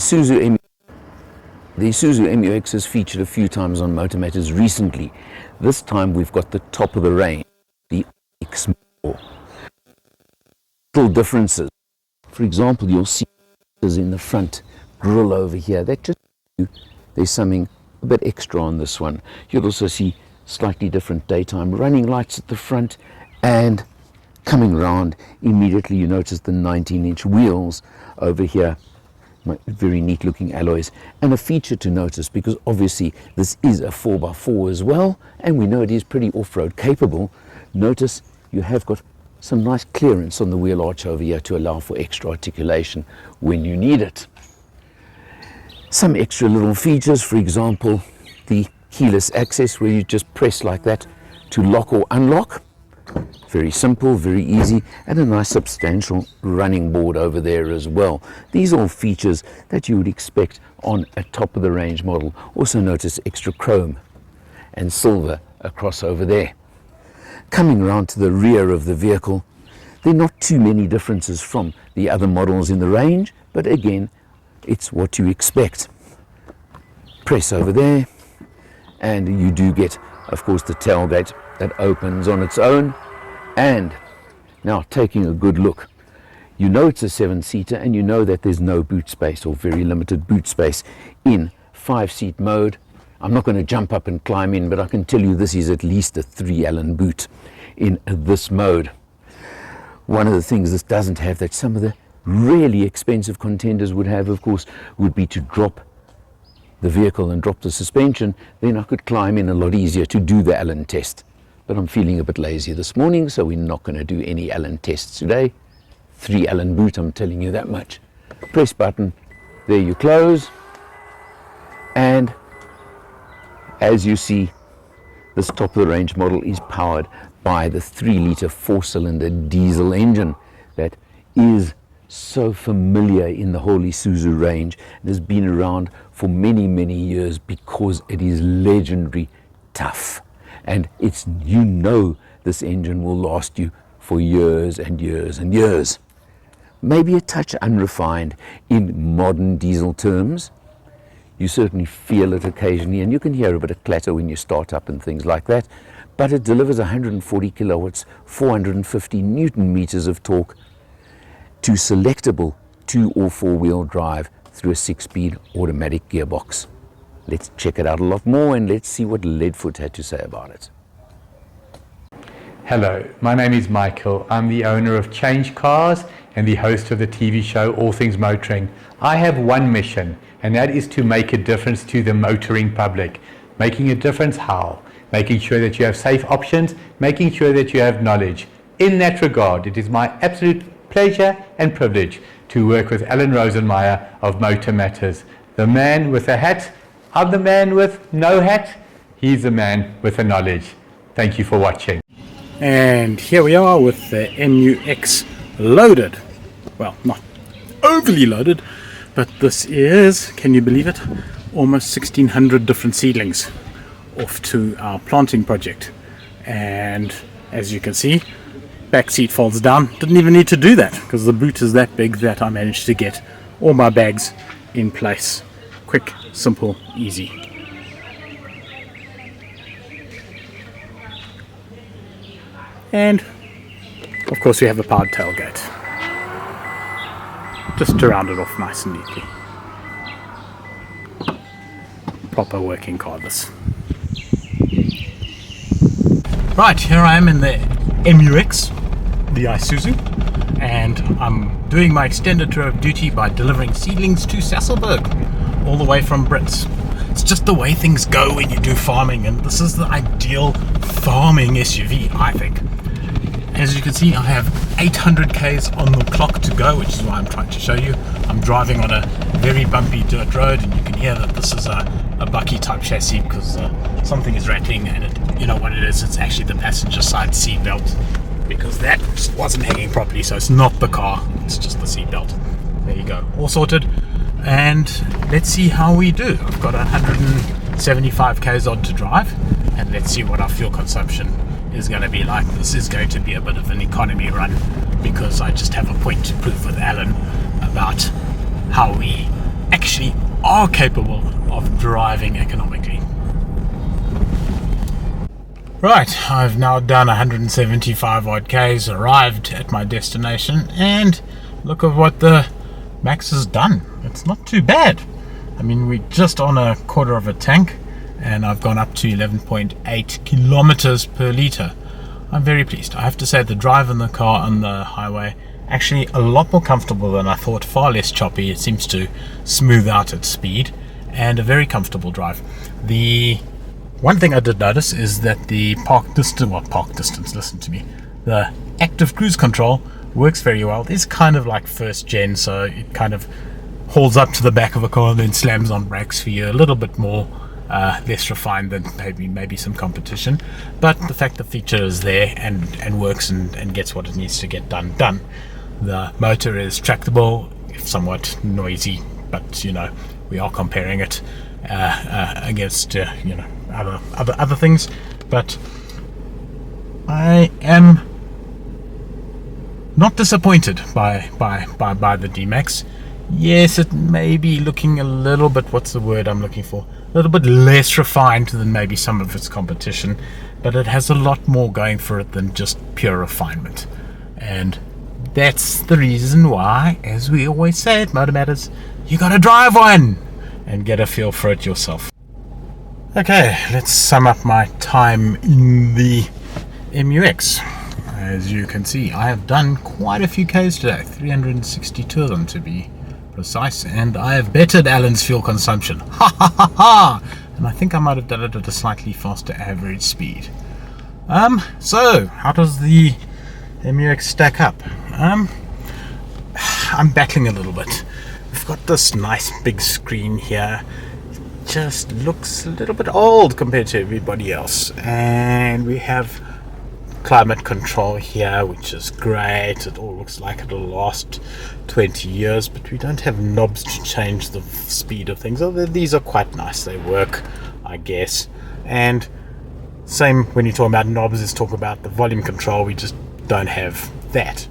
Isuzu MUX has featured a few times on Motor Matters recently. This time we've got the top of the range, the Onyx model. Little differences. For example, you'll see in the front grille over here. That just there's something a bit extra on this one. You'll also see slightly different daytime running lights at the front, and coming round immediately you notice the 19-inch wheels over here. Very neat looking alloys, and a feature to notice, because obviously this is a 4x4 as well, and we know it is pretty off-road capable. Notice you have got some nice clearance on the wheel arch over here to allow for extra articulation when you need it. Some extra little features, for example, the keyless access, where you just press like that to lock or unlock. Very simple, very easy, and a nice substantial running board over there as well. These are all features that you would expect on a top of the range model. Also notice extra chrome and silver across over there. Coming round to the rear of the vehicle, there are not too many differences from the other models in the range, but again, it's what you expect. Press over there, and you do get, of course, the tailgate that opens on its own. And now, taking a good look, you know it's a 7-seater, and you know that there's no boot space, or very limited boot space in 5-seat mode. I'm not going to jump up and climb in, but I can tell you this is at least a 3-Allen boot in this mode. One of the things this doesn't have that some of the really expensive contenders would have, of course, would be to drop the vehicle and drop the suspension. Then I could climb in a lot easier to do the Allen test. But I'm feeling a bit lazy this morning, so we're not going to do any Allen tests today. 3-Allen boot, I'm telling you that much. Press button, there you close, and as you see, this top of the range model is powered by the 3-litre 4-cylinder diesel engine that is so familiar in the whole Isuzu range and has been around for many, many years because it is legendary tough. And it's, you know, this engine will last you for years and years and years. Maybe a touch unrefined in modern diesel terms. You certainly feel it occasionally, and you can hear a bit of clatter when you start up and things like that. But it delivers 140 kilowatts, 450 Newton meters of torque to selectable 2 or 4-wheel drive through a 6-speed automatic gearbox. Let's check it out a lot more, and let's see what Leadfoot had to say about it. Hello, my name is Michael. I'm the owner of Change Cars and the host of the TV show All Things Motoring. I have one mission, and that is to make a difference to the motoring public. Making a difference how? Making sure that you have safe options, making sure that you have knowledge. In that regard, it is my absolute pleasure and privilege to work with Alan Rosenmeyer of Motor Matters, the man with a hat. I'm the man with no hat. He's the man with the knowledge. Thank you for watching. And here we are with the MUX loaded. Well, not overly loaded, but this is, can you believe it, almost 1,600 different seedlings off to our planting project. And as you can see, back seat folds down. Didn't even need to do that because the boot is that big that I managed to get all my bags in place. Quick, simple, easy. And of course we have a powered tailgate, just to round it off nice and neatly. Proper working car this. Right, here I am in the MUX, the Isuzu, and I'm doing my extended tour of duty by delivering seedlings to Sasolburg, all the way from Brits. It's just the way things go when you do farming, and this is the ideal farming SUV, I think. As you can see, I have 800 Ks on the clock to go, which is why I'm trying to show you. I'm driving on a very bumpy dirt road, and you can hear that this is a bucky type chassis because something is rattling, and you know what it is, it's actually the passenger side seat belt, because that wasn't hanging properly, so it's not the car, it's just the seat belt. There you go, all sorted. And let's see how we do. I've got 175 Ks odd to drive, and let's see what our fuel consumption is going to be like. This is going to be a bit of an economy run because I just have a point to prove with Alan about how we actually actually are capable of driving economically. Right, I've now done 175 odd Ks, arrived at my destination, and look at what the Max has done. It's not too bad. I mean, we're just on a quarter of a tank, and I've gone up to 11.8 kilometers per litre. I'm very pleased. I have to say the drive in the car on the highway actually a lot more comfortable than I thought, far less choppy. It seems to smooth out at speed, and a very comfortable drive. The one thing I did notice is that the park distance, listen to me, the active cruise control works very well. It's kind of like first gen, so it kind of holds up to the back of a car and then slams on brakes for you. A little bit more less refined than maybe some competition, but the fact the feature is there and works and gets what it needs to get done. The motor is tractable, if somewhat noisy, but we are comparing it against other things. But I am not disappointed by the D-Max. Yes, it may be looking a little bit, what's the word I'm looking for? A little bit less refined than maybe some of its competition, but it has a lot more going for it than just pure refinement. And that's the reason why, as we always say at Motor Matters, you gotta drive one and get a feel for it yourself. Okay, let's sum up my time in the MUX. As you can see, I have done quite a few Ks today, 362 of them to be precise, and I have bettered Alan's fuel consumption. Ha ha ha ha! And I think I might have done it at a slightly faster average speed. So how does the MUX stack up? I'm battling a little bit. We've got this nice big screen here. It just looks a little bit old compared to everybody else, and we have climate control here, which is great. It all looks like it'll last 20 years, but we don't have knobs to change the speed of things. Although these are quite nice, they work, I guess. And same when you talk about knobs, is talk about the volume control. We just don't have that.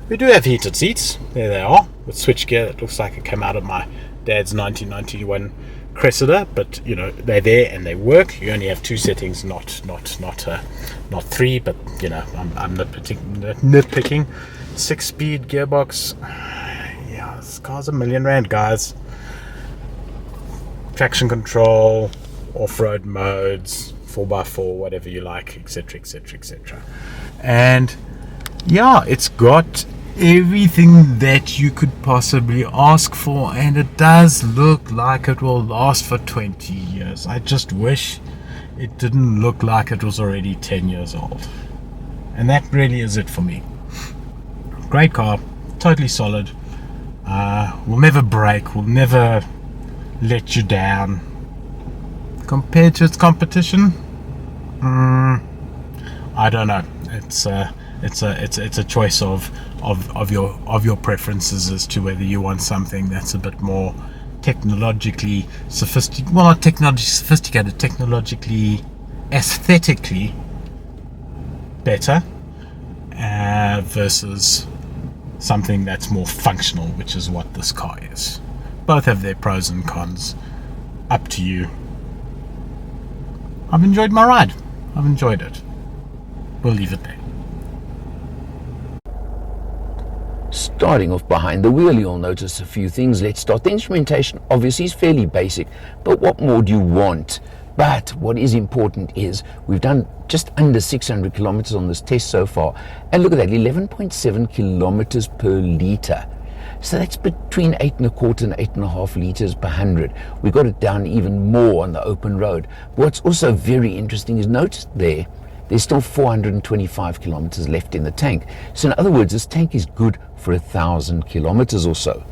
We do have heated seats. There they are, with switchgear. It looks like it came out of my dad's 1991 Cressida, but they're there and they work. You only have two settings, not three, but I'm nitpicking. 6-speed gearbox. Yeah, this car's R1,000,000, guys. Traction control, off-road modes, 4x4, whatever you like, etc, etc, etc. And yeah, it's got everything that you could possibly ask for, and it does look like it will last for 20 years. I just wish it didn't look like it was already 10 years old. And that really is it for me. Great car, totally solid, will never break, will never let you down. Compared to its competition, I don't know. It's a choice of your preferences as to whether you want something that's a bit more technologically sophisticated, well, not technologically sophisticated, technologically, aesthetically better, versus something that's more functional, which is what this car is. Both have their pros and cons. Up to you. I've enjoyed my ride. I've enjoyed it. We'll leave it there. Starting off behind the wheel, you'll notice a few things. Let's start. The instrumentation obviously is fairly basic, but what more do you want? But what is important is we've done just under 600 kilometers on this test so far, and look at that, 11.7 kilometers per litre. So that's between 8.25 and 8.5 litres per 100. We got it down even more on the open road. What's also very interesting is notice there's still 425 kilometers left in the tank. So in other words, this tank is good for 1,000 kilometers or so.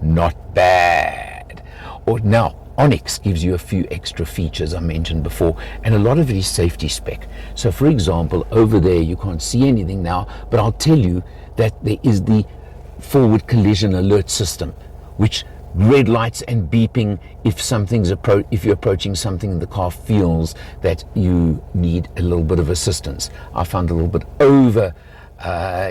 Not bad. Or now, Onyx gives you a few extra features I mentioned before, and a lot of it is safety spec. So for example, over there you can't see anything now, but I'll tell you that there is the forward collision alert system, which red lights and beeping if you're approaching something and the car feels that you need a little bit of assistance. I found a little bit over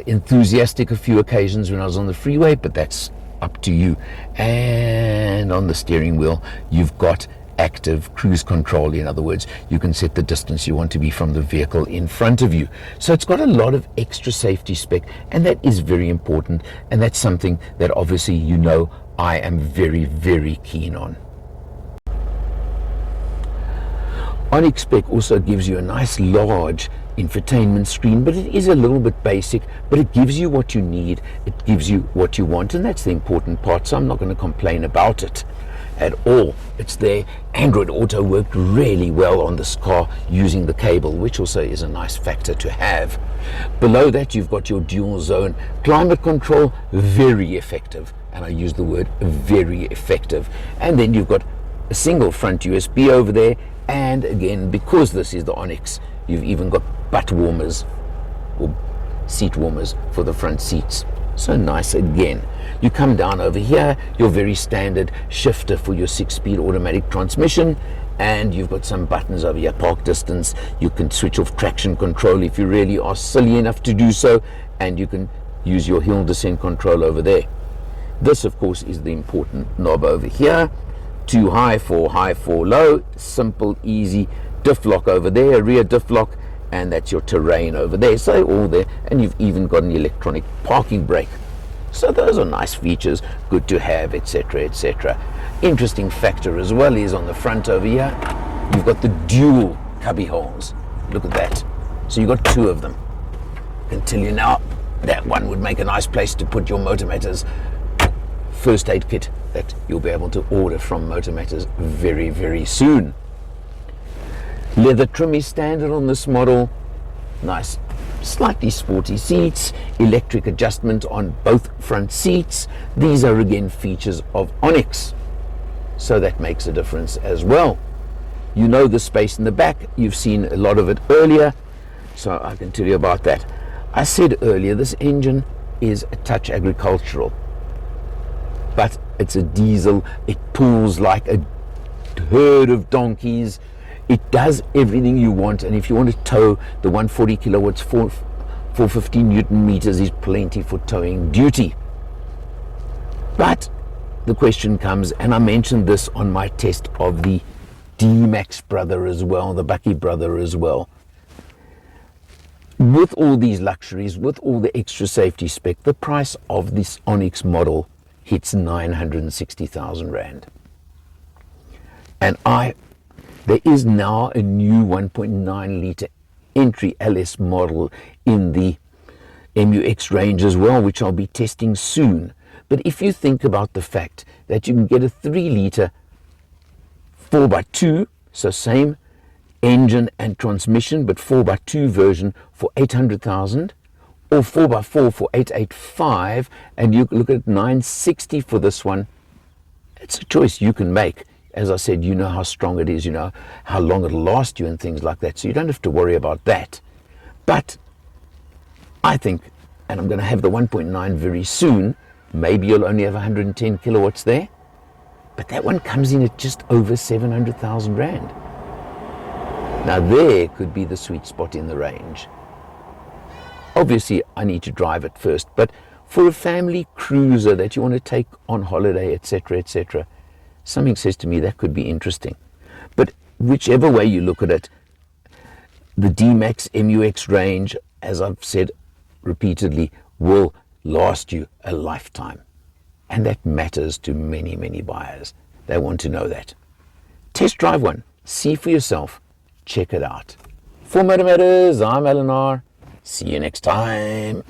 enthusiastic a few occasions when I was on the freeway, but that's up to you. And on the steering wheel, you've got active cruise control. In other words, you can set the distance you want to be from the vehicle in front of you. So it's got a lot of extra safety spec, and that is very important, and that's something that obviously you know I am very, very keen on. Onyx spec also gives you a nice large infotainment screen, but it is a little bit basic, but it gives you what you need, it gives you what you want, and that's the important part, so I'm not going to complain about it at all. It's there. Android Auto worked really well on this car using the cable, which also is a nice factor to have. Below that, you've got your dual zone climate control, very effective, and I use the word very effective. And then you've got a single front USB over there, and again, because this is the Onyx, you've even got butt warmers or seat warmers for the front seats. So nice again. You come down over here, your very standard shifter for your 6-speed automatic transmission, and you've got some buttons over here, park distance, you can switch off traction control if you really are silly enough to do so, and you can use your hill descent control over there. This of course is the important knob over here, too high, for low, simple, easy, diff lock over there, rear diff lock, and that's your terrain over there, so all there, and you've even got an electronic parking brake. So those are nice features, good to have, etc., etc. Interesting factor as well is on the front over here, you've got the dual cubby holes. Look at that. So you've got two of them. I can tell you now, that one would make a nice place to put your Motor Matters first aid kit that you'll be able to order from Motor Matters very, very soon. Leather trim is standard on this model. Nice, slightly sporty seats, electric adjustment on both front seats. These are again features of Onyx, so that makes a difference as well. You know the space in the back, you've seen a lot of it earlier, so I can tell you about that. I said earlier, this engine is a touch agricultural, but it's a diesel, it pulls like a herd of donkeys. It does everything you want, and if you want to tow the 140 kilowatts, 450 Newton meters is plenty for towing duty. But the question comes, and I mentioned this on my test of the D-Max brother as well, the Bucky brother as well. With all these luxuries, with all the extra safety spec, the price of this Onyx model hits 960,000 Rand. And there is now a new 1.9 litre entry LS model in the MUX range as well, which I'll be testing soon. But if you think about the fact that you can get a 3 litre 4x2, so same engine and transmission, but 4x2 version for 800,000, or 4x4 for 885, and you look at 960 for this one, it's a choice you can make. As I said, you know how strong it is, you know how long it'll last you and things like that, so you don't have to worry about that. But I think, and I'm going to have the 1.9 very soon, maybe you'll only have 110 kilowatts there, but that one comes in at just over 700,000 Rand. Now there could be the sweet spot in the range. Obviously I need to drive it first, but for a family cruiser that you want to take on holiday, etc., etc., something says to me that could be interesting. But whichever way you look at it, the D-Max MUX range, as I've said repeatedly, will last you a lifetime. And that matters to many, many buyers. They want to know that. Test drive one. See for yourself. Check it out. For Motor Matters, I'm Eleanor. See you next time.